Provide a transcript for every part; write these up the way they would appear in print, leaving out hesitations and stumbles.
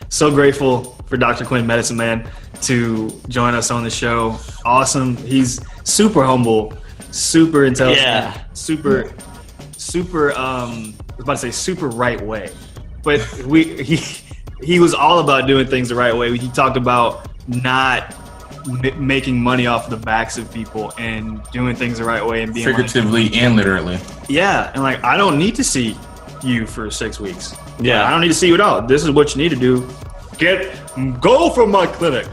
so grateful for Dr. Quinn, Medicine Man, to join us on the show. Awesome. He's super humble, super intelligent, super, I was about to say super right way. But he was all about doing things the right way. He talked about not making money off the backs of people and doing things the right way and being figuratively and literally. Yeah, and like I don't need to see you for 6 weeks. Yeah, I don't need to see you at all. This is what you need to do. Go from my clinic.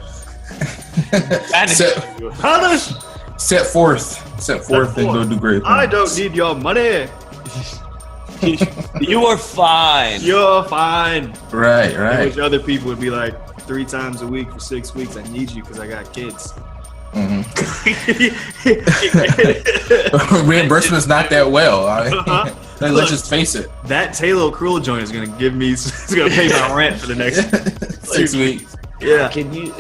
Set forth and go do great things. I don't need your money. You are fine. You're fine. Right. Which other people would be like 3 times a week for 6 weeks. I need you because I got kids. Reimbursement's not that well. Let's just face it. That Taylor Cruel joint is gonna give me. It's gonna pay my rent for the next 6 weeks. Yeah. Can you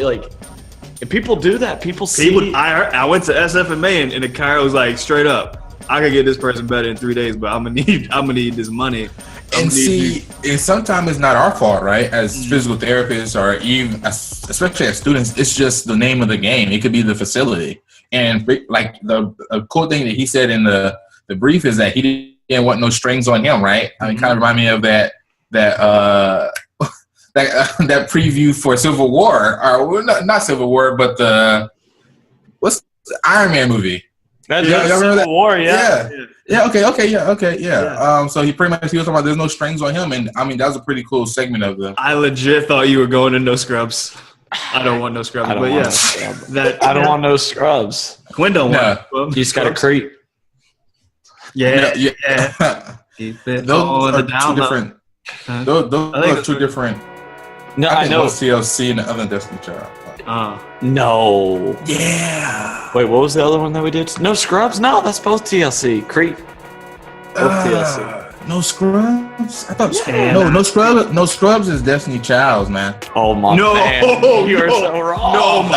if people do that? People see. I went to SFMA and the car was like straight up. I could get this person better in 3 days, but I'm gonna need this money. And sometimes it's not our fault, right? As physical therapists, or even especially as students, it's just the name of the game. It could be the facility. And like the cool thing that he said in the brief is that he didn't want no strings on him, right? I mean, kind of remind me of that preview for Civil War, or not Civil War, but what's the Iron Man movie? That's Civil War, yeah. So he pretty much was talking about there's no strings on him, and I mean that was a pretty cool segment of the. I legit thought you were going to no scrubs. I don't want no scrubs, I don't want no scrubs. Quinn don't want. You just got to creep. Yeah. Those are two different. Those are two different. No, I know. TLC and the other Destiny Child. No. Yeah. Wait, what was the other one that we did? No Scrubs? No, that's both TLC. Creep. Both TLC. No Scrubs? I thought no Scrubs. No Scrubs is Destiny Child's, man. Oh my man. You're so wrong. No,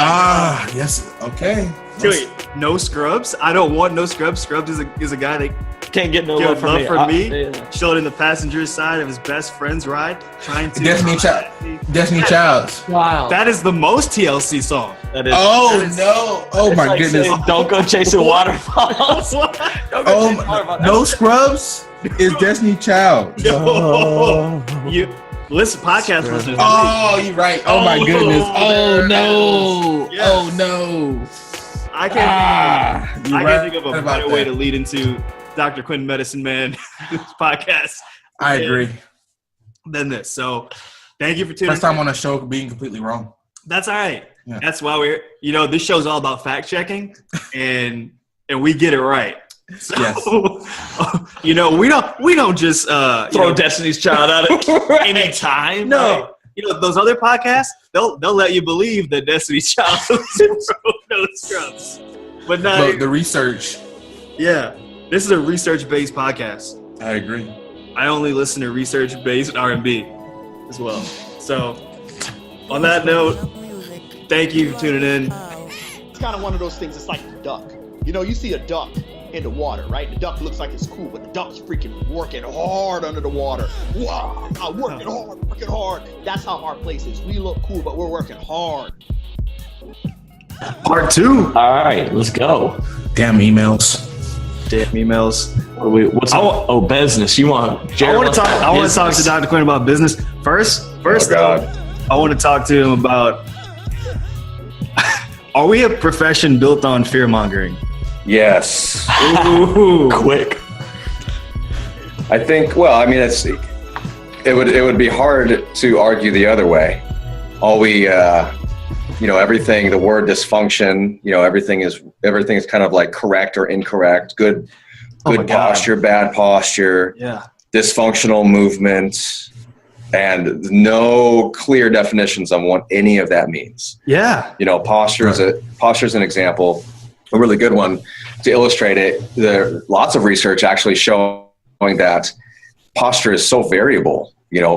yes. Okay. Wait, no Scrubs? I don't want no Scrubs. Scrubs is a guy that can't get no love from me. Chilling in the passenger side of his best friend's ride, trying to Destiny Child. Wow. That is the most TLC song. That is. Oh no! Oh my goodness! Don't go chasing waterfalls. No Scrubs is Destiny Child. No. You listen, podcast listeners. Oh, you're right. Oh my goodness. Oh no. Yes. Oh no. I can't think of a better way to lead into Dr. Quinn, Medicine Man, this podcast. I agree. Than this. So thank you for tuning in. First time on a show being completely wrong. That's all right. Yeah. That's why this show's all about fact checking and we get it right. So, yes. We don't just throw Destiny's Child at it anytime. No. Right? Those other podcasts, they'll let you believe that Destiny's Child no Scrubs. But not the research. Yeah. This is a research-based podcast. I agree. I only listen to research-based R&B as well. So, on that note, thank you for tuning in. It's kind of one of those things. It's like the duck. You see a duck in the water, right? The duck looks like it's cool, but the duck's freaking working hard under the water. Wow, working hard. That's how our place is. We look cool, but we're working hard. Part 2. All right, let's go. Damn emails. What's business? You want? I want to talk to Dr. Quinn about business first. I want to talk to him about. Are we a profession built on fear-mongering? Yes. Ooh. Quick. I think. Well, I mean, it would be hard to argue the other way. Everything. The word dysfunction. Everything is kind of like correct or incorrect. Good posture, bad posture. Yeah. Dysfunctional movement, and no clear definitions on what any of that means. Yeah. Posture is an example, a really good one to illustrate it. There are lots of research actually showing that posture is so variable.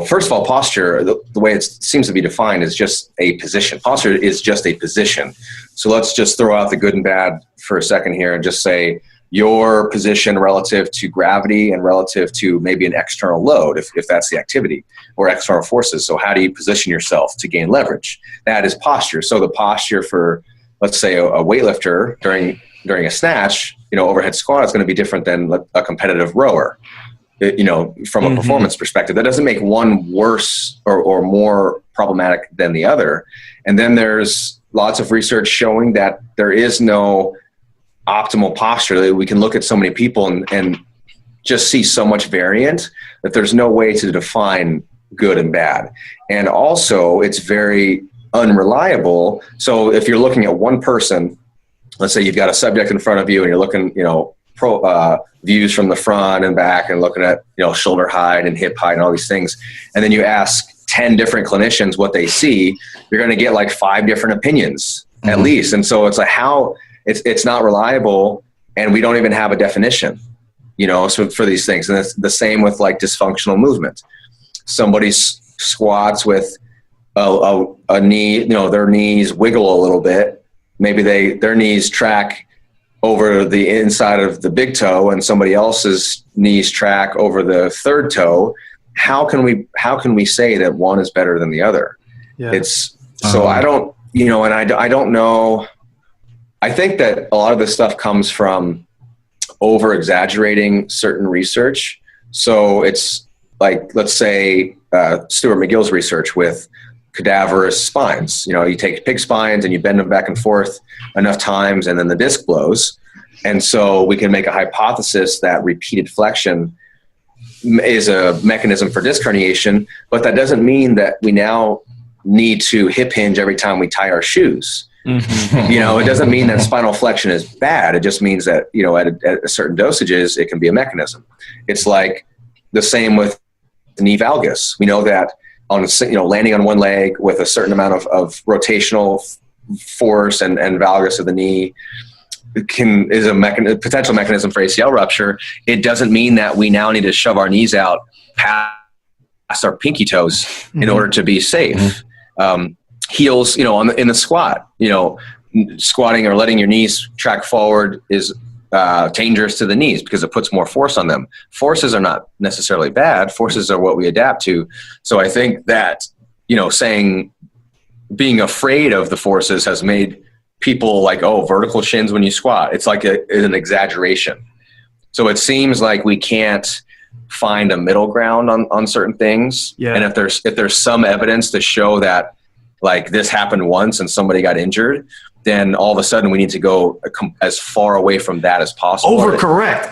First of all, posture, the way it seems to be defined is just a position. Posture is just a position. So let's just throw out the good and bad for a second here and just say your position relative to gravity and relative to maybe an external load, if that's the activity, or external forces. So how do you position yourself to gain leverage? That is posture. So the posture for, let's say, a weightlifter during a snatch, overhead squat is going to be different than a competitive rower, from a performance perspective. That doesn't make one worse or more problematic than the other. And then there's lots of research showing that there is no optimal posture. We can look at so many people and just see so much variant that there's no way to define good and bad. And also it's very unreliable. So if you're looking at one person, let's say you've got a subject in front of you and you're looking, views from the front and back and looking at, shoulder height and hip height and all these things. And then you ask 10 different clinicians what they see, you're going to get like 5 different opinions at least. And so it's like it's not reliable, and we don't even have a definition, so for these things. And it's the same with like dysfunctional movement. Somebody squats with a knee, their knees wiggle a little bit. Maybe their knees track over the inside of the big toe and somebody else's knees track over the third toe. How can we say that one is better than the other? Yeah. I don't, and I don't know. I think that a lot of this stuff comes from over exaggerating certain research. So it's like, let's say, Stuart McGill's research with cadaverous spines. You take pig spines and you bend them back and forth enough times and then the disc blows. And so we can make a hypothesis that repeated flexion is a mechanism for disc herniation, but that doesn't mean that we now need to hip hinge every time we tie our shoes. It doesn't mean that spinal flexion is bad. It just means that, at certain dosages, it can be a mechanism. It's like the same with the knee valgus. We know that on, landing on one leg with a certain amount of rotational force and valgus of the knee is a potential mechanism for ACL rupture. It doesn't mean that we now need to shove our knees out past our pinky toes in order to be safe. Heels, in the squat, squatting or letting your knees track forward is dangerous to the knees because it puts more force on them. Forces are not necessarily bad. Forces are what we adapt to. So I think that, saying being afraid of the forces has made people like, oh, vertical shins when you squat. It's like an exaggeration. So it seems like we can't find a middle ground on certain things. Yeah. And if there's some evidence to show that like this happened once and somebody got injured, then all of a sudden we need to go as far away from that as possible. Overcorrect.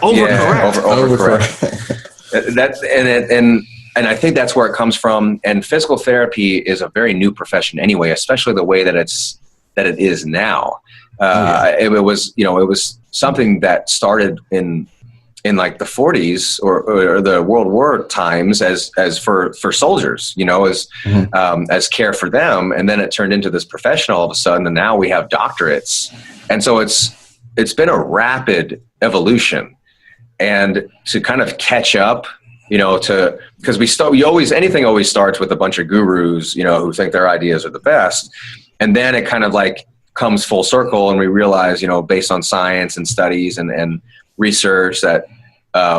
And I think that's where it comes from. And physical therapy is a very new profession anyway, especially the way that it is now. It was something that started in like the 40s or the World War times as for soldiers, as care for them. And then it turned into this profession all of a sudden. And now we have doctorates. And so it's been a rapid evolution, and to kind of catch up, because anything always starts with a bunch of gurus, who think their ideas are the best. And then it kind of like comes full circle and we realize, based on science and studies and research that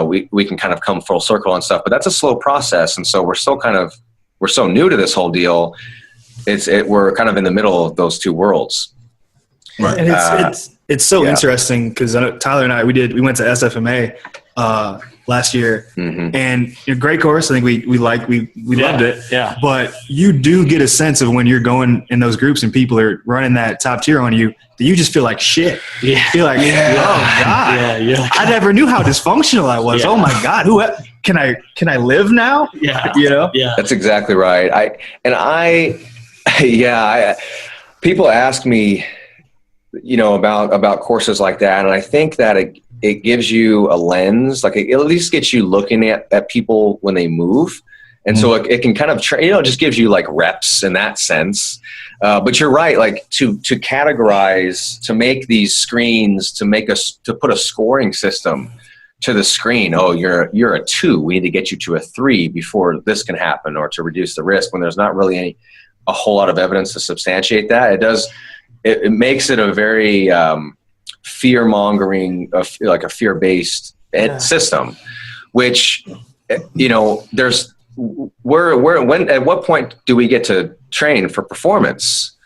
we can kind of come full circle and stuff, but that's a slow process. And so we're so new to this whole deal. We're kind of in the middle of those two worlds. Right. And it's so interesting because Tyler and I, we went to SFMA last year, and great course. I think we loved it. Yeah. But you do get a sense of when you're going in those groups and people are running that top tier on you, that you just feel like shit. Yeah. You feel like, oh God, yeah. I never knew how dysfunctional I was. Yeah. Oh my God, can I live now? Yeah. Yeah. That's exactly right. People ask me, about courses like that, and I think that it gives you a lens, like it at least gets you looking at people when they move. And so it can kind of, just gives you like reps in that sense. But you're right, like to categorize, to make these screens, to put a scoring system to the screen. Oh, you're a 2. We need to get you to a 3 before this can happen, or to reduce the risk, when there's not really a whole lot of evidence to substantiate that. It makes it a very fear-mongering, like a fear-based system, which, you know, there's when at what point do we get to train for performance?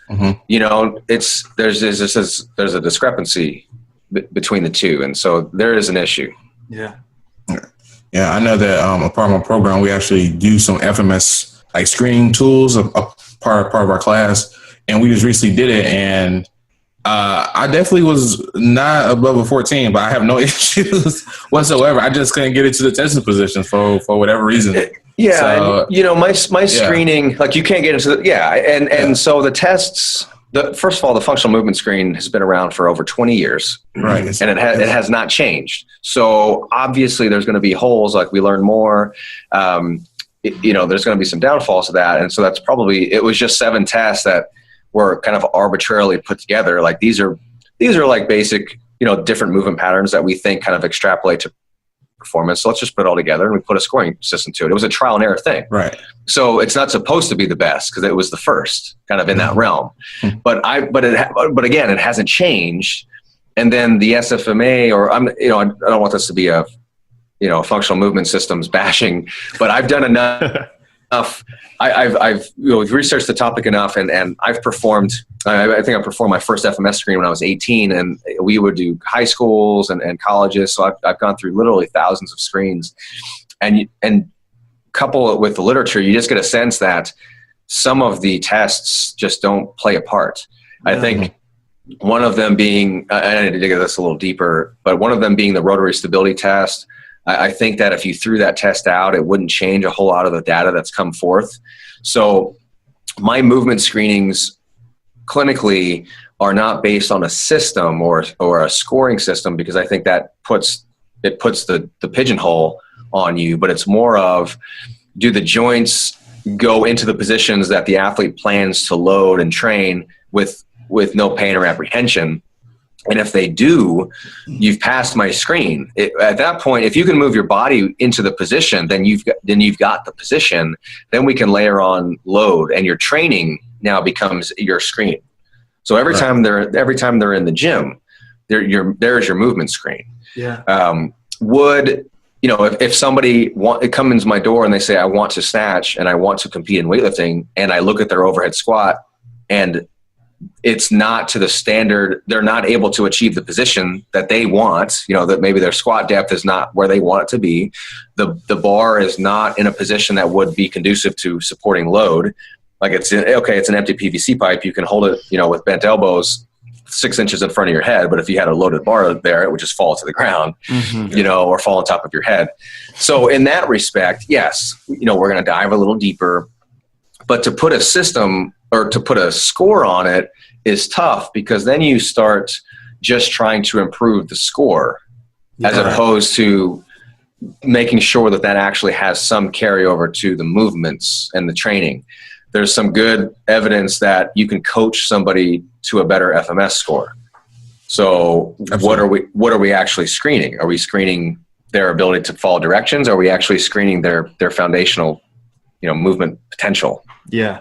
You know, there's a discrepancy between the two, and so there is an issue. Yeah, I know that a part of my program, we actually do some FMS like screening tools, a part of our class, and we just recently did it, and I definitely was not above a 14, but I have no issues whatsoever. I just couldn't get into the testing positions for whatever reason. Yeah, so, you know, my screening, like you can't get into and so the tests. First of all, the functional movement screen has been around for over 20 years, right? And it has not changed. So obviously, there's going to be holes. Like we learn more. You know, there's going to be some downfalls to that, and so that's probably it was just 7 tests that were kind of arbitrarily put together. Like these are like basic, you know, different movement patterns that we think kind of extrapolate to performance. So let's just put it all together and we put a scoring system to it. It was a trial and error thing. Right. So it's not supposed to be the best because it was the first kind of in that realm. But again, it hasn't changed. And then the SFMA, or I don't want this to be a, you know, functional movement systems bashing, but I've done enough. I've researched the topic enough, and I've performed. I think I performed my first FMS screen when I was 18, and we would do high schools and colleges. So I've gone through literally thousands of screens, and couple it with the literature, you just get a sense that some of the tests just don't play a part. I think one of them being, I need to dig at this a little deeper, but one of them being the rotary stability test. I think that if you threw that test out, it wouldn't change a whole lot of the data that's come forth. So my movement screenings clinically are not based on a system or a scoring system, because I think that puts the pigeonhole on you, but it's more of, do the joints go into the positions that the athlete plans to load and train with no pain or apprehension? And if they do, you've passed my screen. At that point, if you can move your body into the position, then you've got the position. Then we can layer on load, and your training now becomes your screen. So every time they're in the gym, there's your movement screen. Yeah. If somebody comes into my door and they say, I want to snatch and I want to compete in weightlifting, and I look at their overhead squat and it's not to the standard, they're not able to achieve the position that they want, that maybe their squat depth is not where they want it to be. The bar is not in a position that would be conducive to supporting load. Like it's an empty PVC pipe. You can hold it, with bent elbows 6 inches in front of your head, but if you had a loaded bar there, it would just fall to the ground, or fall on top of your head. So in that respect, yes, we're going to dive a little deeper, but to put a system or to put a score on it is tough, because then you start just trying to improve the score as opposed to making sure that actually has some carryover to the movements and the training. There's some good evidence that you can coach somebody to a better FMS score. So what are we actually screening? Are we screening their ability to follow directions? Are we actually screening their foundational, movement potential? Yeah.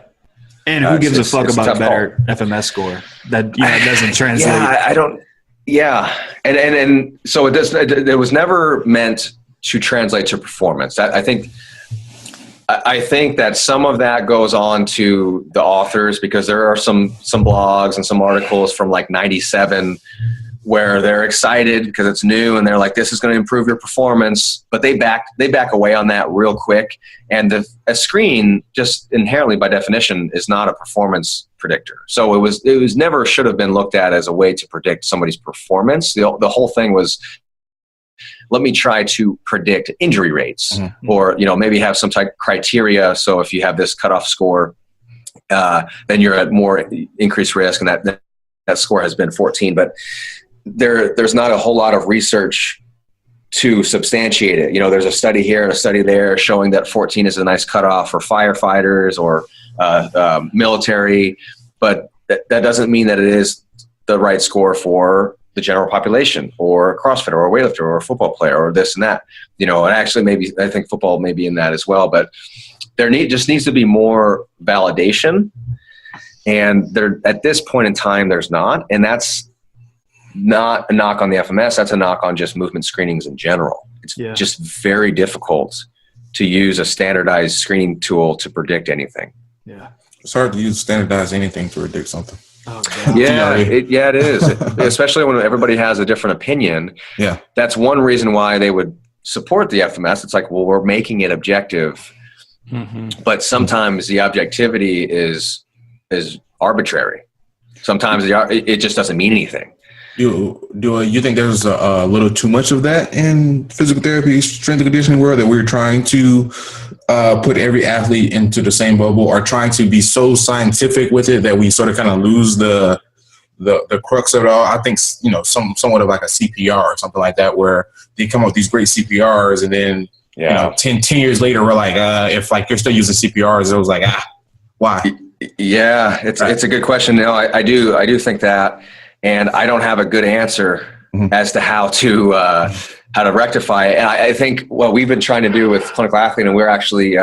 And who gives a fuck about a better FMS score that doesn't translate? Yeah, I don't. Yeah, and so it does. It was never meant to translate to performance. I think that some of that goes on to the authors, because there are some blogs and some articles from like 97 where they're excited because it's new and they're like, this is going to improve your performance, but they back away on that real quick. And a screen just inherently by definition is not a performance predictor. So it was never should have been looked at as a way to predict somebody's performance. The whole thing was, let me try to predict injury rates, or maybe have some type of criteria. So if you have this cutoff score, then you're at more increased risk, and that score has been 14. But there's not a whole lot of research to substantiate it. There's a study here and a study there showing that 14 is a nice cutoff for firefighters or military, but that doesn't mean that it is the right score for the general population, or a CrossFitter, or a weightlifter, or a football player, or this and that. And actually I think football may be in that as well, but there just needs to be more validation. And there, at this point in time, there's not. And that's not a knock on the FMS. That's a knock on just movement screenings in general. It's just very difficult to use a standardized screening tool to predict anything. Yeah. It's hard to use standardized anything to predict something. Oh, God. Yeah, it is. Especially when everybody has a different opinion. Yeah. That's one reason why they would support the FMS. It's like, well, we're making it objective. Mm-hmm. But sometimes the objectivity is arbitrary. Sometimes it just doesn't mean anything. Do you think there's a little too much of that in physical therapy, strength and conditioning world, that we're trying to put every athlete into the same bubble, or trying to be so scientific with it that we sort of kind of lose the crux of it all? I think, somewhat of like a CPR or something like that, where they come up with these great CPRs, and then 10 years later we're like, if like you're still using CPRs, it was like, why? Yeah, it's a good question. No, I do think that. And I don't have a good answer as to how to rectify it. And I think what we've been trying to do with Clinical Athlete, and we're actually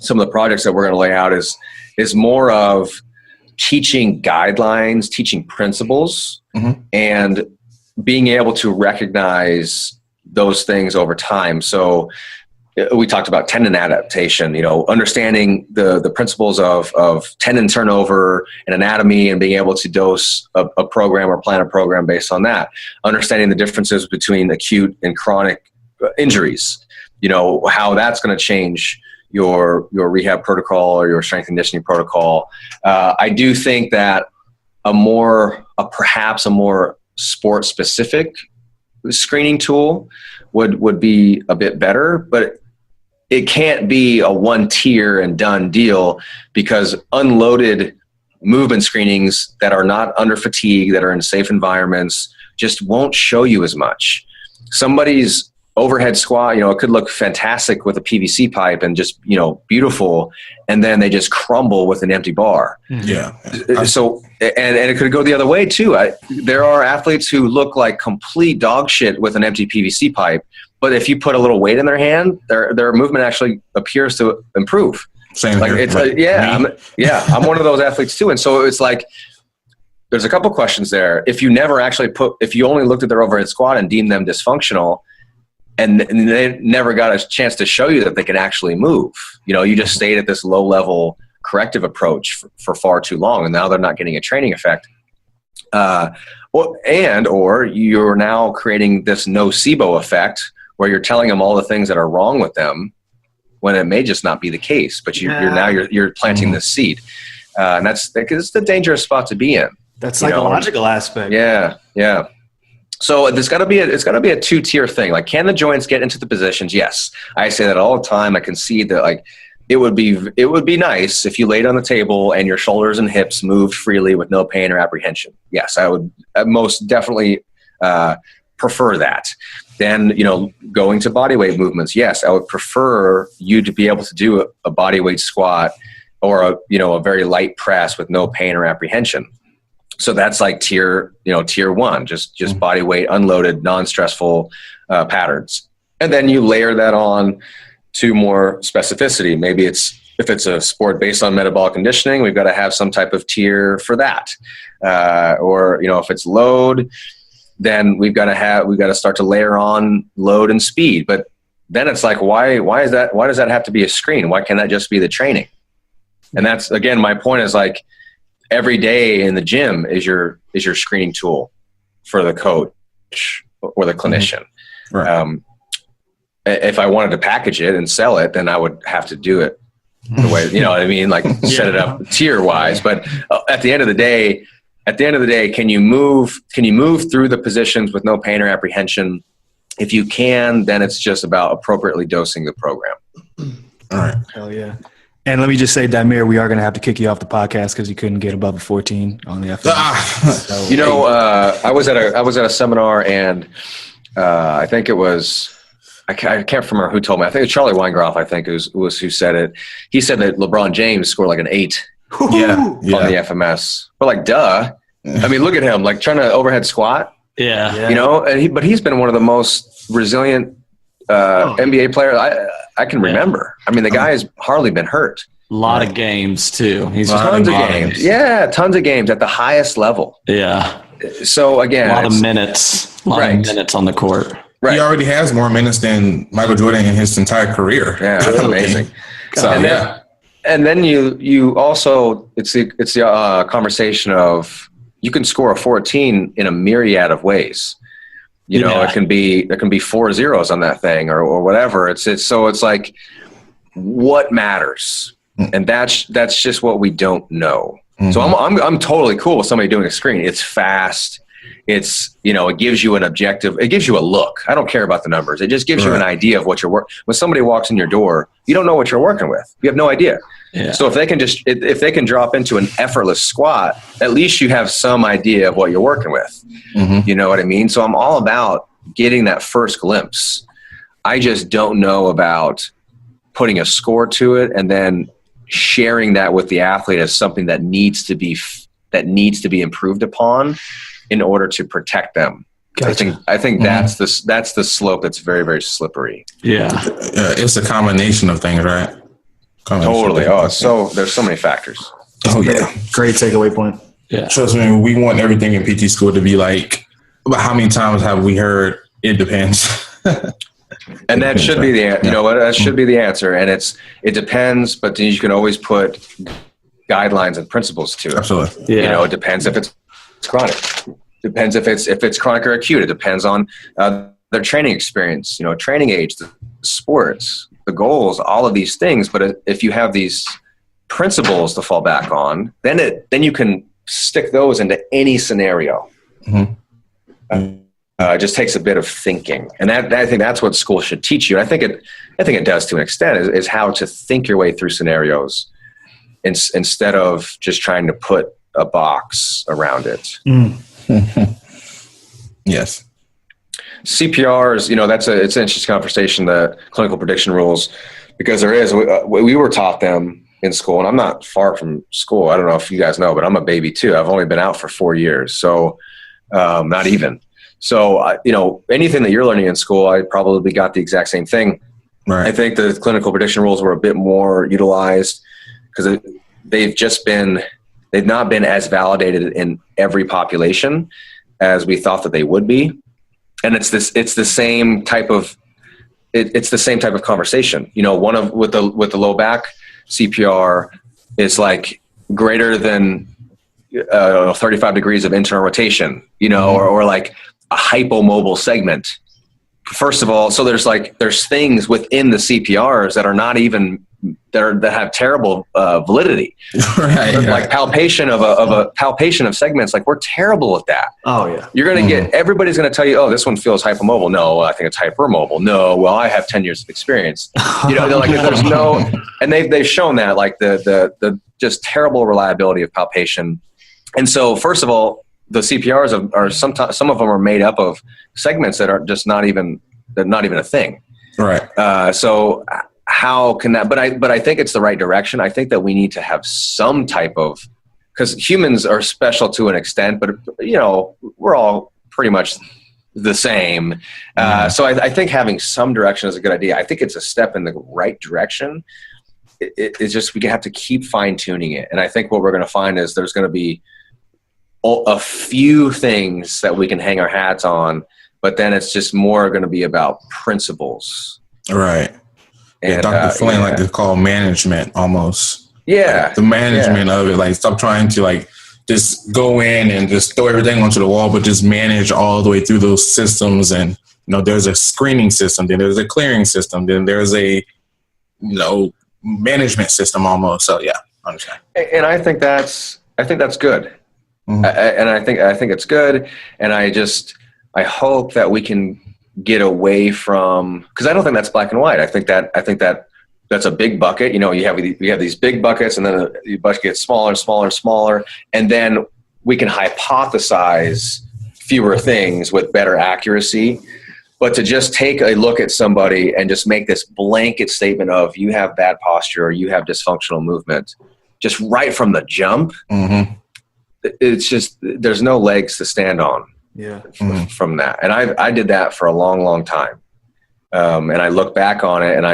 some of the projects that we're going to lay out is more of teaching guidelines, teaching principles, and being able to recognize those things over time. So we talked about tendon adaptation, understanding the principles of tendon turnover and anatomy, and being able to dose a program or plan a program based on that. Understanding the differences between acute and chronic injuries, how that's going to change your rehab protocol or your strength and conditioning protocol. I do think that perhaps a more sport specific screening tool would be a bit better, but it can't be a one tier and done deal, because unloaded movement screenings that are not under fatigue, that are in safe environments, just won't show you as much. Somebody's overhead squat, it could look fantastic with a PVC pipe and just, beautiful, and then they just crumble with an empty bar. Yeah. So, and it could go the other way too. There are athletes who look like complete dog shit with an empty PVC pipe, but if you put a little weight in their hand, their movement actually appears to improve. Same like here. It's I'm one of those athletes too. And so it's like, there's a couple questions there. If you never actually if you only looked at their overhead squat and deemed them dysfunctional, and they never got a chance to show you that they can actually move, you just stayed at this low level corrective approach for far too long, and now they're not getting a training effect. Or you're now creating this nocebo effect, where you're telling them all the things that are wrong with them, when it may just not be the case. But you're planting this seed, and it's the dangerous spot to be in. That psychological aspect. Yeah. So it's got to be a 2-tier thing. Like, can the joints get into the positions? Yes, I say that all the time. I concede that, like, it would be nice if you laid on the table and your shoulders and hips moved freely with no pain or apprehension. Yes, I would most definitely prefer that. Then, going to body weight movements. Yes, I would prefer you to be able to do a body weight squat or a very light press with no pain or apprehension. So that's like tier 1, just body weight, unloaded, non-stressful patterns. And then you layer that on to more specificity. Maybe if it's a sport based on metabolic conditioning, we've got to have some type of tier for that. Or if it's load, then we've got to start to layer on load and speed. But then it's like, why does that have to be a screen? Why can't that just be the training? And that's, again, my point is, like, every day in the gym is your screening tool for the coach or the clinician. Right. If I wanted to package it and sell it, then I would have to do it the way, what I mean? Like, set it up tier wise. But at the end of the day, can you move through the positions with no pain or apprehension? If you can, then it's just about appropriately dosing the program. All right. Hell yeah. And let me just say, Damir, we are going to have to kick you off the podcast because you couldn't get above a 14 on the FMS. So, I was at a seminar, and I think it was, I can't remember who told me. I think it was Charlie Weingroff, I think, was who said it. He said that LeBron James scored like an 8 on the FMS. We're like, duh. I mean, look at him, like, trying to overhead squat. Yeah. But he's been one of the most resilient NBA players I can remember. I mean, the guy has hardly been hurt. A lot of games too. Tons of games. Yeah, tons of games at the highest level. Yeah. So again, a lot of minutes on the court. Right. He already has more minutes than Michael Jordan in his entire career. Yeah, that's amazing. So and then you also it's the conversation of you can score a 14 in a myriad of ways. You know, there can be 4 zeros on that thing or whatever. It's like what matters, and that's just what we don't know. Mm-hmm. So I'm totally cool with somebody doing a screen. It's fast. It's, you know, it gives you an objective. It gives you a look. I don't care about the numbers. It just gives you an idea of what you're working. When somebody walks in your door, you don't know what you're working with. You have no idea. Yeah. So if they can drop into an effortless squat, at least you have some idea of what you're working with. Mm-hmm. You know what I mean? So I'm all about getting that first glimpse. I just don't know about putting a score to it and then sharing that with the athlete as something that needs to be improved upon in order to protect them. Gotcha. I think that's the slope that's very, very slippery. Yeah. It's a combination of things, right? Totally. So there's so many factors. Oh yeah. Great takeaway point. Yeah. Trust me, we want everything in PT school to be like, but how many times have we heard it depends? And that should be that should be the answer. And it depends, but then you can always put guidelines and principles to it. Absolutely. Yeah. You know, it depends if it's chronic. Depends if it's chronic or acute. It depends on their training experience, you know, training age, the sports, the goals, all of these things. But if you have these principles to fall back on, then you can stick those into any scenario. Mm-hmm. It just takes a bit of thinking, and I think that's what school should teach you. And I think it does to an extent is how to think your way through scenarios instead of just trying to put a box around it. Mm. Yes. CPRs, you know, it's an interesting conversation, the clinical prediction rules, because we were taught them in school, and I'm not far from school. I don't know if you guys know, but I'm a baby too. I've only been out for 4 years, so not even. So, you know, anything that you're learning in school, I probably got the exact same thing. Right. I think the clinical prediction rules were a bit more utilized because they've not been as validated in every population as we thought that they would be. And it's the same type of conversation. You know, with the low back CPR is like greater than 35 degrees of internal rotation, you know, or like a hypomobile segment. First of all, so there's things within the CPRs that are not even that have terrible validity. Right, like palpation of segments. Like we're terrible at that. Oh yeah. You're gonna get everybody's gonna tell you, oh, this one feels hypomobile. No, I think it's hypermobile. No, well, I have 10 years of experience. You know, they're like there's no, and they've shown that like the just terrible reliability of palpation. And so, first of all, the CPRs are sometimes some of them are made up of segments that are just not even a thing. Right. So how can that? But I think it's the right direction. I think that we need to have some type of, because humans are special to an extent, but you know we're all pretty much the same. So I think having some direction is a good idea. I think it's a step in the right direction. It's just we have to keep fine tuning it, and I think what we're going to find is there's going to be a few things that we can hang our hats on, but then it's just more going to be about principles. Right. And Dr. Flynn like to call management almost. Yeah. Like the management of it. Like stop trying to like just go in and just throw everything onto the wall, but just manage all the way through those systems. And, you know, there's a screening system, then there's a clearing system, then there's a, you know, management system almost. So yeah, I understand. And I think that's good. Mm-hmm. And I think it's good. And I hope that we can get away from, because I don't think that's black and white. I think that that's a big bucket. You know, you have these big buckets, and then the bucket gets smaller and smaller and smaller, and then we can hypothesize fewer things with better accuracy. But to just take a look at somebody and just make this blanket statement of you have bad posture or you have dysfunctional movement, just right from the jump, it's just there's no legs to stand on. Yeah. From that. And I did that for a long, long time. And I look back on it and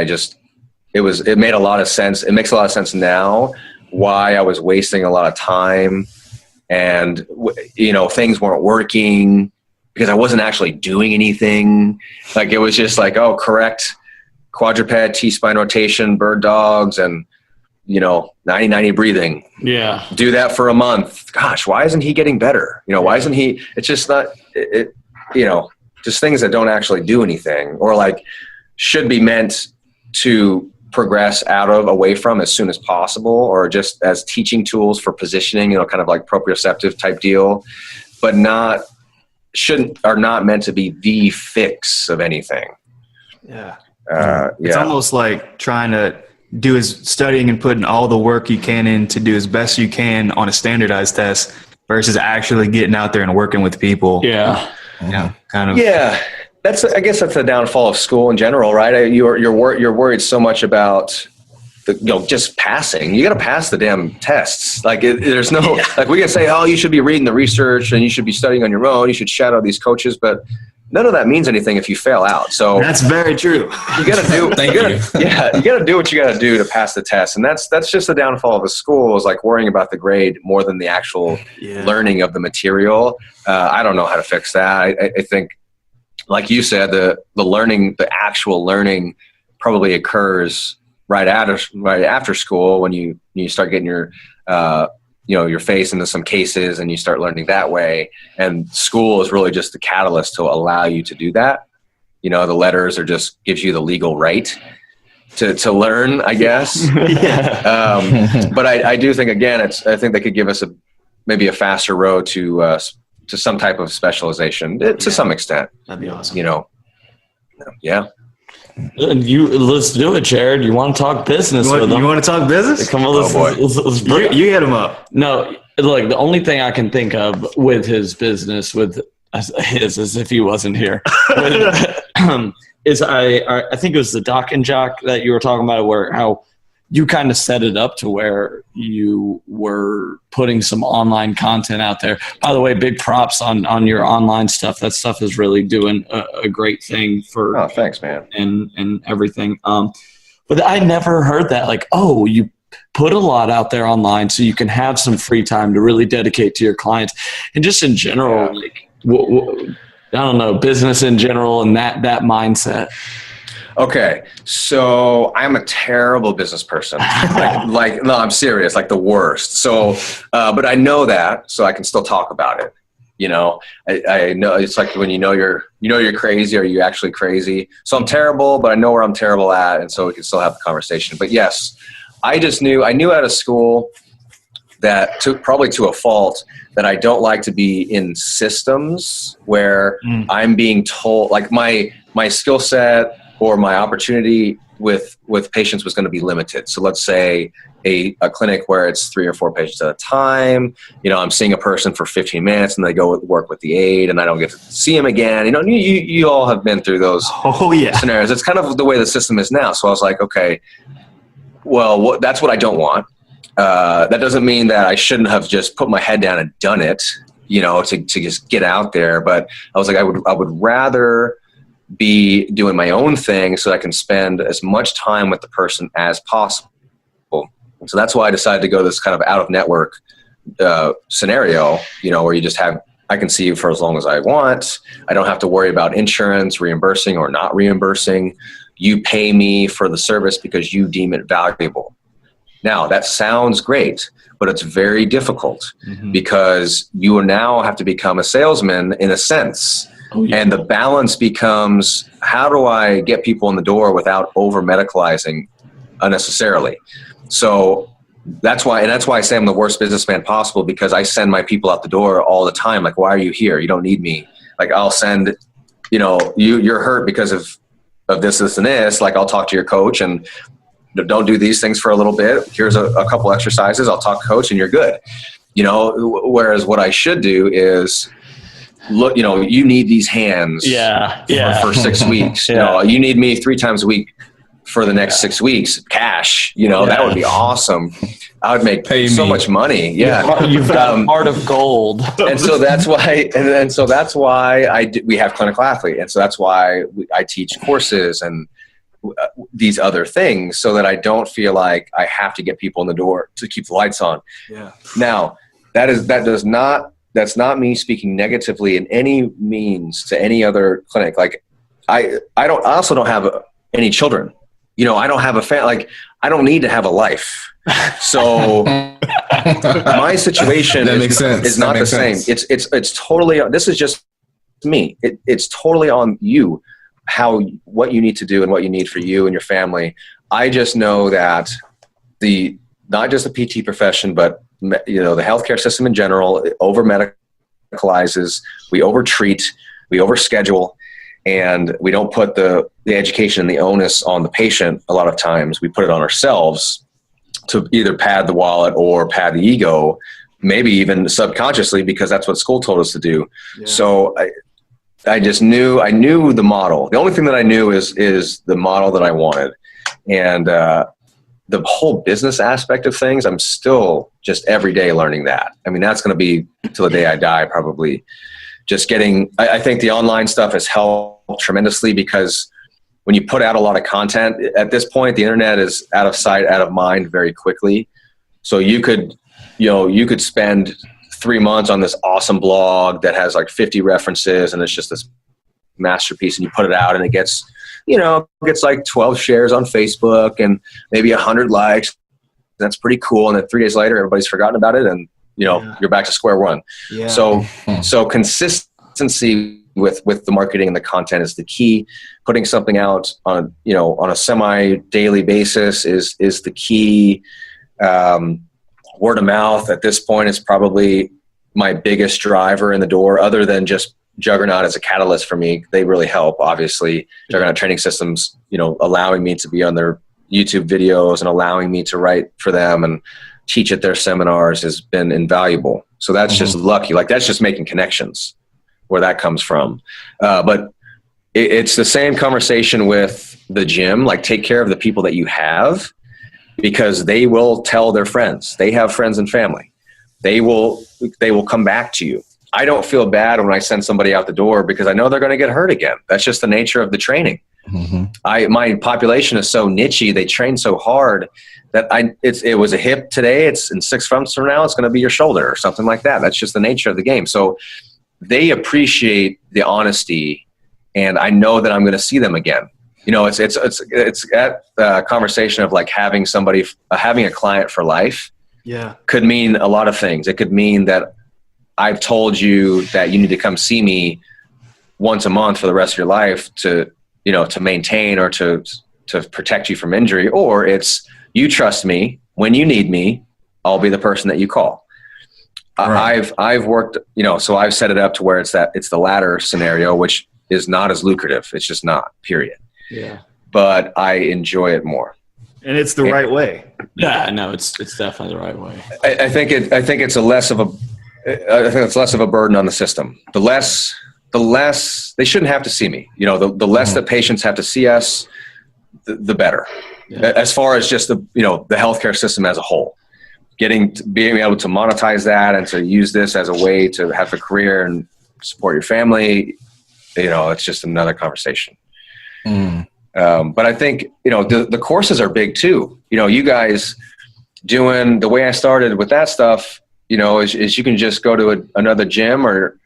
it made a lot of sense. It makes a lot of sense now why I was wasting a lot of time and things weren't working because I wasn't actually doing anything. Like it was just like, oh, correct quadruped T-spine rotation, bird dogs, and 90-90 breathing. Yeah. Do that for a month. Gosh, why isn't he getting better? Why isn't he? It's just not just things that don't actually do anything, or like should be meant to progress away from as soon as possible, or just as teaching tools for positioning, kind of like proprioceptive type deal, but are not meant to be the fix of anything. Yeah. It's almost like trying to do his studying and putting all the work you can in to do as best you can on a standardized test versus actually getting out there and working with people. Yeah. Yeah. Kind of. Yeah. I guess that's the downfall of school in general, right? You're worried so much about just passing. You got to pass the damn tests. Like there's no, like we can say, oh, you should be reading the research and you should be studying on your own. You should shadow these coaches, but none of that means anything if you fail out. So that's very true. You got to do, you got to do what you got to do to pass the test. And that's just the downfall of a school, is like worrying about the grade more than the actual learning of the material. I don't know how to fix that. I think, like you said, the actual learning probably occurs right after school, when you start getting your face into some cases and you start learning that way. And school is really just the catalyst to allow you to do that. The letters gives you the legal right to learn, I guess. But I do think, again, I think they could give us maybe a faster road to some type of specialization to some extent. That'd be awesome. Yeah. Let's do it, Jared. You want to talk business with them? You want to talk business? Come on, let's you hit him up. No, look, the only thing I can think of with his business, as if he wasn't here, is I think it was the Doc and Jock that you were talking about, where how you kind of set it up to where you were putting some online content out there. By the way, big props on your online stuff. That stuff is really doing a great thing for. Oh, thanks, man. And everything. But I never heard that. Like, oh, you put a lot out there online so you can have some free time to really dedicate to your clients, and just in general, like, I don't know, business in general, and that mindset. Okay, so I'm a terrible business person. No, I'm serious, like the worst. So, but I know that, so I can still talk about it. I know it's like when you're crazy. Are you actually crazy? So I'm terrible, but I know where I'm terrible at, and so we can still have the conversation. But yes, I knew out of school that probably to a fault that I don't like to be in systems where I'm being told, like my skill set or my opportunity with patients was going to be limited. So let's say a clinic where it's 3 or 4 patients at a time, I'm seeing a person for 15 minutes and they go work with the aide and I don't get to see him again. You all have been through those scenarios. It's kind of the way the system is now. So I was like, okay, well, that's what I don't want. That doesn't mean that I shouldn't have just put my head down and done it, to just get out there. But I was like, I would rather be doing my own thing so I can spend as much time with the person as possible. And so that's why I decided to go this kind of out of network scenario, where you just I can see you for as long as I want. I don't have to worry about insurance, reimbursing or not reimbursing. You pay me for the service because you deem it valuable. Now that sounds great, but it's very difficult because you now have to become a salesman in a sense. And the balance becomes, how do I get people in the door without over-medicalizing unnecessarily? So that's why I say I'm the worst businessman possible, because I send my people out the door all the time. Like, why are you here? You don't need me. Like, I'll send, you're hurt because of this, and this. Like, I'll talk to your coach and don't do these things for a little bit. Here's a couple exercises. I'll talk to coach and you're good. Whereas what I should do is, look, you need these hands for 6 weeks. You need me 3 times a week for the next 6 weeks, cash. That would be awesome. I would make so much money. Yeah. You've got a heart of gold. And so that's why, we have Clinical Athlete. And so that's why I teach courses and these other things, so that I don't feel like I have to get people in the door to keep the lights on. Yeah. Now, that's not me speaking negatively in any means to any other clinic. Like I also don't have any children. I don't have a family. Like I don't need to have a life. So my situation is not the same. It's totally, this is just me. It's totally on you, what you need to do and what you need for you and your family. I just know that not just the PT profession, but the healthcare system in general, it over-medicalizes, we over-treat, we overschedule, and we don't put the education and the onus on the patient. A lot of times we put it on ourselves to either pad the wallet or pad the ego, maybe even subconsciously, because that's what school told us to do. Yeah. So I knew the model. The only thing that I knew is the model that I wanted. And the whole business aspect of things, I'm still just every day learning that. I mean, that's going to be till the day I die, probably. Just I think the online stuff has helped tremendously, because when you put out a lot of content at this point, the internet is out of sight, out of mind very quickly. So you could spend 3 months on this awesome blog that has like 50 references and it's just this masterpiece, and you put it out and it gets like 12 shares on Facebook and maybe 100 likes. That's pretty cool. And then 3 days later, everybody's forgotten about it, and you're back to square one. Yeah. So consistency with the marketing and the content is the key. Putting something out on a semi-daily basis is the key. Word of mouth at this point is probably my biggest driver in the door, other than just Juggernaut as a catalyst for me. They really help, obviously. Juggernaut Training Systems, allowing me to be on their YouTube videos and allowing me to write for them and teach at their seminars has been invaluable. So that's just lucky. Like, that's just making connections where that comes from. But it's the same conversation with the gym. Like, take care of the people that you have, because they will tell their friends. They have friends and family. They will come back to you. I don't feel bad when I send somebody out the door, because I know they're going to get hurt again. That's just the nature of the training. My population is so niche. They train so hard that it was a hip today. It's in 6 months from now, it's going to be your shoulder or something like that. That's just the nature of the game. So they appreciate the honesty, and I know that I'm going to see them again. It's that conversation of like having a client for life. Yeah, could mean a lot of things. It could mean that I've told you that you need to come see me once a month for the rest of your life to maintain or to protect you from injury. Or it's, you trust me, when you need me, I'll be the person that you call. Right. I've worked, so I've set it up to where it's the latter scenario, which is not as lucrative. It's just not, period. Yeah. But I enjoy it more. And it's the right way. Yeah, no, it's definitely the right way. I think it's less of a burden on the system. The less they shouldn't have to see me. The less that patients have to see us, the better. Yeah. As far as just the healthcare system as a whole, being able to monetize that and to use this as a way to have a career and support your family, it's just another conversation. But I think the courses are big too. You guys doing the way I started with that stuff. Is you can just go to another gym, or,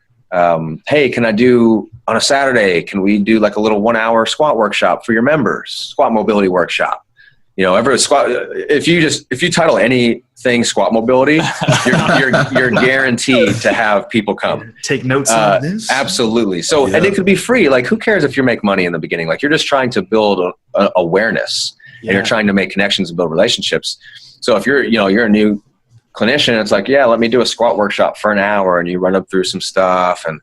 hey, can I do on a Saturday? Can we do like a little 1 hour squat workshop for your members? Squat mobility workshop. Every squat. If you title anything squat mobility, you're guaranteed to have people come. Take notes on this. Absolutely. So, and it could be free. Like, who cares if you make money in the beginning? Like, you're just trying to build awareness, and you're trying to make connections and build relationships. So if you're a new clinician, it's like, yeah, let me do a squat workshop for an hour, and you run them through some stuff, and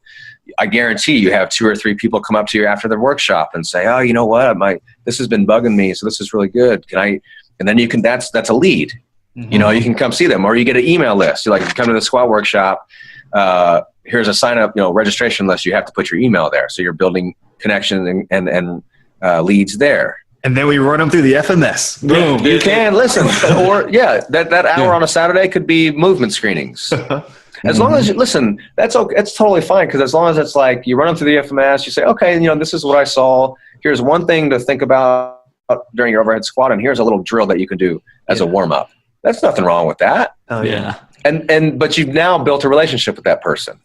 I guarantee you have 2 or 3 people come up to you after the workshop and say, oh, you know what, this has been bugging me, so this is really good. Can I? And then you can, that's a lead. You can come see them, or you get an email list. You're like, come to the squat workshop. Here's a sign up, registration list. You have to put your email there, so you're building connection and leads there. And then we run them through the FMS. Boom. You can listen, or that hour on a Saturday could be movement screenings. As long as you listen, that's totally fine. Because as long as it's like you run them through the FMS, you say, okay, this is what I saw. Here's one thing to think about during your overhead squat, and here's a little drill that you can do as a warm up. That's nothing wrong with that. Oh yeah. but you've now built a relationship with that person,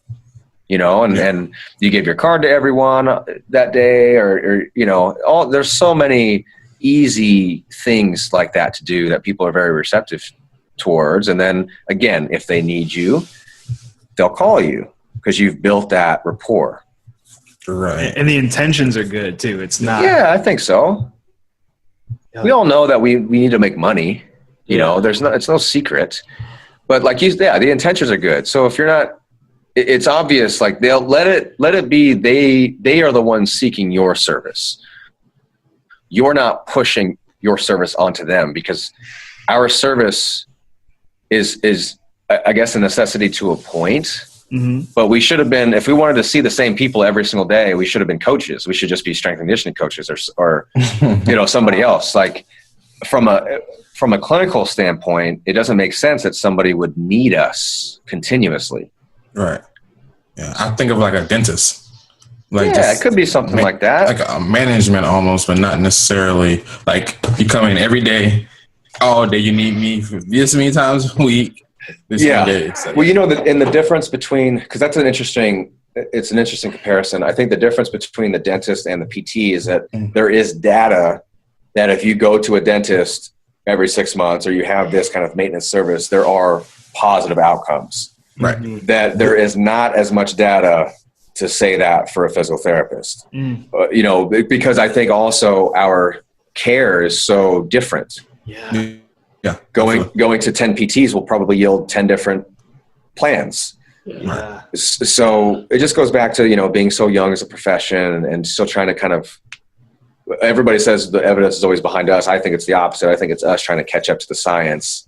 and you give your card to everyone that day, or there's so many easy things like that to do that people are very receptive towards. And then again, if they need you, they'll call you because you've built that rapport. Right. And the intentions are good too. It's not. Yeah, I think so. We all know that we need to make money. It's no secret. But the intentions are good. So if you're not, it's obvious. Like they'll let it be. They are the ones seeking your service. You're not pushing your service onto them, because our service is I guess a necessity to a point. Mm-hmm. But we should have been, if we wanted to see the same people every single day, we should have been coaches. We should just be strength and conditioning coaches, or somebody else. Like from a clinical standpoint, it doesn't make sense that somebody would need us continuously. Right. Yeah. I think of like a dentist. It could be something like that. Like a management almost, but not necessarily like you come in every day, all day. You need me for this many times a week. Yeah. Well, the difference between, because it's an interesting comparison. I think the difference between the dentist and the PT is that there is data that if you go to a dentist every 6 months, or you have this kind of maintenance service, there are positive outcomes. Right. That there is not as much data to say that for a physical therapist, because I think also our care is so different. Yeah. Yeah. Going to 10 PTs will probably yield 10 different plans. Yeah. So it just goes back to, being so young as a profession and still trying to kind of, everybody says the evidence is always behind us. I think it's the opposite. I think it's us trying to catch up to the science.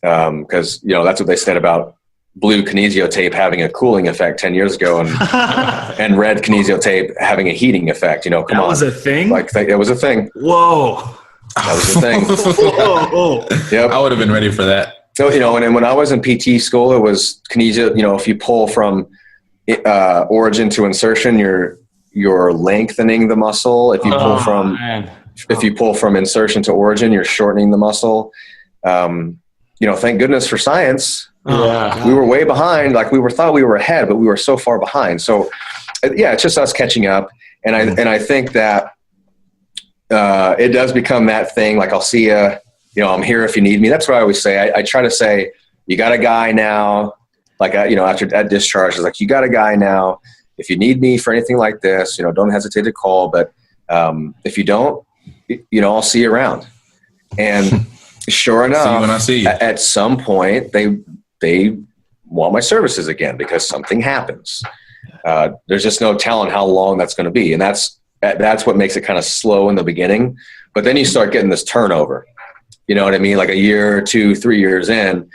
Because, that's what they said about blue kinesio tape having a cooling effect 10 years ago and red kinesio tape having a heating effect. Come on. That was a thing? It was a thing. Whoa. That was the thing. Whoa. Yep. I would have been ready for that. So, and then when I was in PT school, it was kinesio, if you pull from origin to insertion, you're lengthening the muscle. If you pull from insertion to origin, you're shortening the muscle. Thank goodness for science. Yeah. We were way behind. Like thought we were ahead, but we were so far behind. So it's just us catching up. And I think that it does become that thing. Like, I'll see you, I'm here if you need me. That's what I always say. I try to say, you got a guy now, like, after at discharge, it's like, you got a guy now. If you need me for anything like this, don't hesitate to call. But if you don't, I'll see you around. And sure enough, see you when I see you. At some point, they want my services again because something happens. There's just no telling how long that's going to be. And that's what makes it kind of slow in the beginning. But then you start getting this turnover. You know what I mean? Like a year, 2, 3 years in,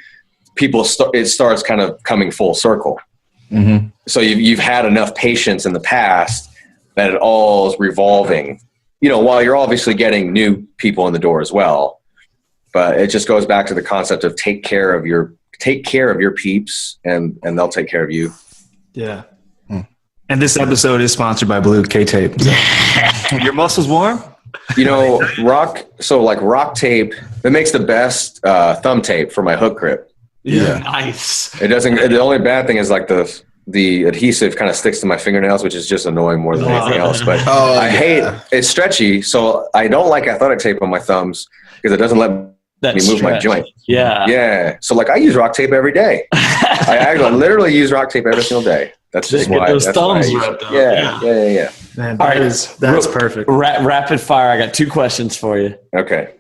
it starts kind of coming full circle. Mm-hmm. So you've had enough patience in the past that it all is revolving, while you're obviously getting new people in the door as well. But it just goes back to the concept of take care of your peeps and they'll take care of you. Yeah. And this episode is sponsored by Blue K-Tape. Your muscles warm? Rock tape, that makes the best thumb tape for my hook grip. Yeah. Nice. It doesn't, the only bad thing is like the adhesive kind of sticks to my fingernails, which is just annoying more than anything else. But I hate, it's stretchy. So I don't like athletic tape on my thumbs because it doesn't let me move my joint. Yeah. Yeah. So I use rock tape every day. I literally use rock tape every single day. That's just why. Those thumbs wrapped up. Yeah. Man, all right, that's perfect. Rapid fire. I got 2 questions for you. Okay.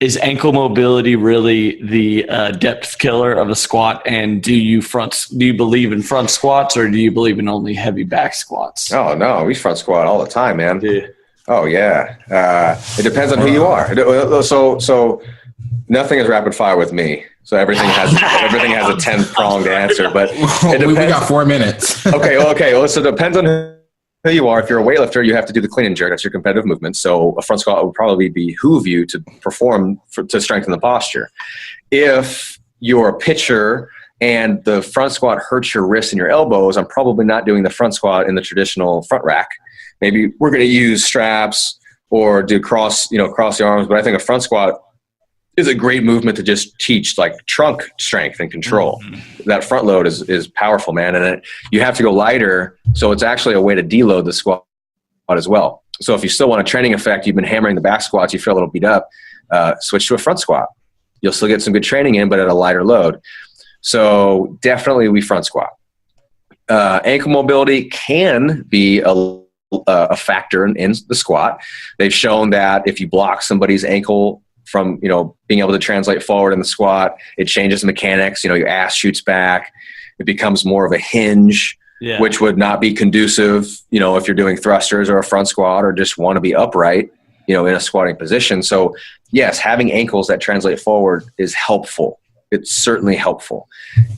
Is ankle mobility really the depth killer of a squat? And do you believe in front squats, or do you believe in only heavy back squats? Oh no, we front squat all the time, man. Yeah. Oh yeah. It depends on who you are. So nothing is rapid fire with me. So everything has a 10-pronged answer, but it depends. We got 4 minutes. Okay. Well, so it depends on who you are. If you're a weightlifter, you have to do the clean and jerk. That's your competitive movement. So a front squat would probably behoove you to perform to strengthen the posture. If you're a pitcher and the front squat hurts your wrists and your elbows, I'm probably not doing the front squat in the traditional front rack. Maybe we're going to use straps or do cross the arms. But I think a front squat is a great movement to just teach like trunk strength and control. That front load is powerful, man. And you have to go lighter. So it's actually a way to deload the squat as well. So if you still want a training effect, you've been hammering the back squats, you feel a little beat up, switch to a front squat. You'll still get some good training in, but at a lighter load. So definitely we front squat. Ankle mobility can be a factor in the squat. They've shown that if you block somebody's ankle from, being able to translate forward in the squat, it changes the mechanics. Your ass shoots back. It becomes more of a hinge, which would not be conducive, if you're doing thrusters or a front squat or just want to be upright, in a squatting position. So yes, having ankles that translate forward is helpful. It's certainly helpful.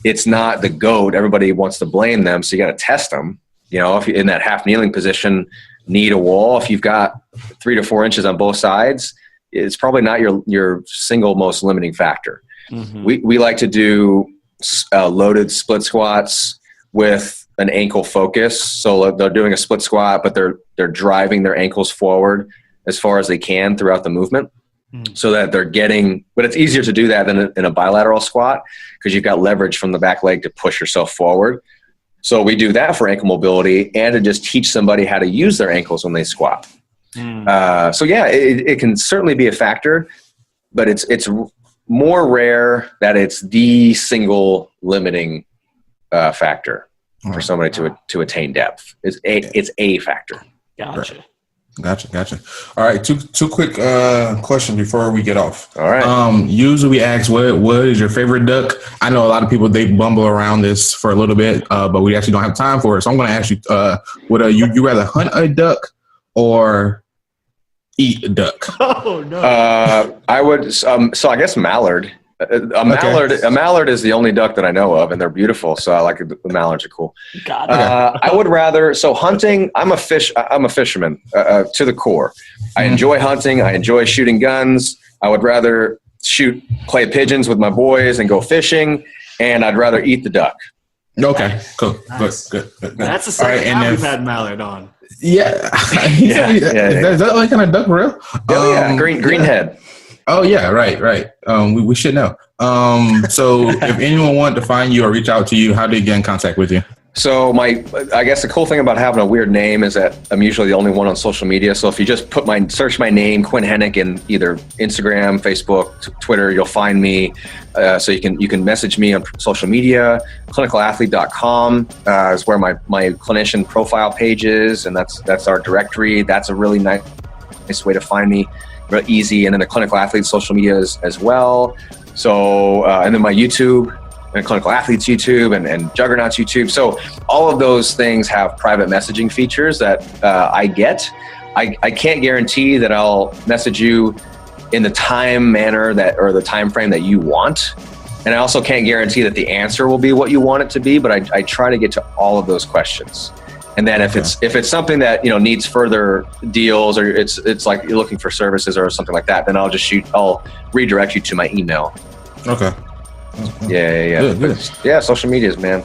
It's not the GOAT. Everybody wants to blame them. So you got to test them. If you're in that half kneeling position, knee to wall, if you've got 3 to 4 inches on both sides, it's probably not your single most limiting factor. We like to do loaded split squats with an ankle focus. So they're doing a split squat, but they're driving their ankles forward as far as they can throughout the movement, so that they're getting. But it's easier to do that than in a bilateral squat because you've got leverage from the back leg to push yourself forward. So we do that for ankle mobility and to just teach somebody how to use their ankles when they squat. So yeah, it can certainly be a factor, but it's more rare that it's the single limiting factor for somebody to attain depth. It's a factor. Gotcha. All right, two quick questions before we get off. All right. Usually we ask, what is your favorite duck? I know a lot of people, they bumble around this for a little bit, but we actually don't have time for it. So I'm going to ask you, would you rather hunt a duck or eat a duck? Oh no. I would. So I guess mallard. A mallard is the only duck that I know of, and they're beautiful. So I like the mallards are cool. I would rather. So hunting. I'm a fisherman to the core. I enjoy hunting. I enjoy shooting guns. I would rather shoot clay pigeons with my boys and go fishing, and I'd rather eat the duck. Okay, cool. Nice. Good. That's the second time we've had mallard on. Yeah. Is that like kind of duck for real? Greenhead. Oh yeah, right. We should know. So if anyone wanted to find you or reach out to you, how do they get in contact with you? So I guess the cool thing about having a weird name is that I'm usually the only one on social media. So if you just search my name, Quinn Henoch, in either Instagram, Facebook, Twitter, you'll find me. So you can message me on social media. Clinicalathlete.com is where my clinician profile page is, and that's our directory. That's a really nice way to find me. Real easy. And then the Clinical Athlete social media as well. So and then my YouTube and Clinical Athletes YouTube and Juggernaut's YouTube. So all of those things have private messaging features that I get. I can't guarantee that I'll message you in the manner or the time frame that you want. And I also can't guarantee that the answer will be what you want it to be, but I try to get to all of those questions. And then if it's something that needs further deals, or it's like you're looking for services or something like that, then I'll redirect you to my email. Okay. Yeah. Good. Yeah, social medias, man.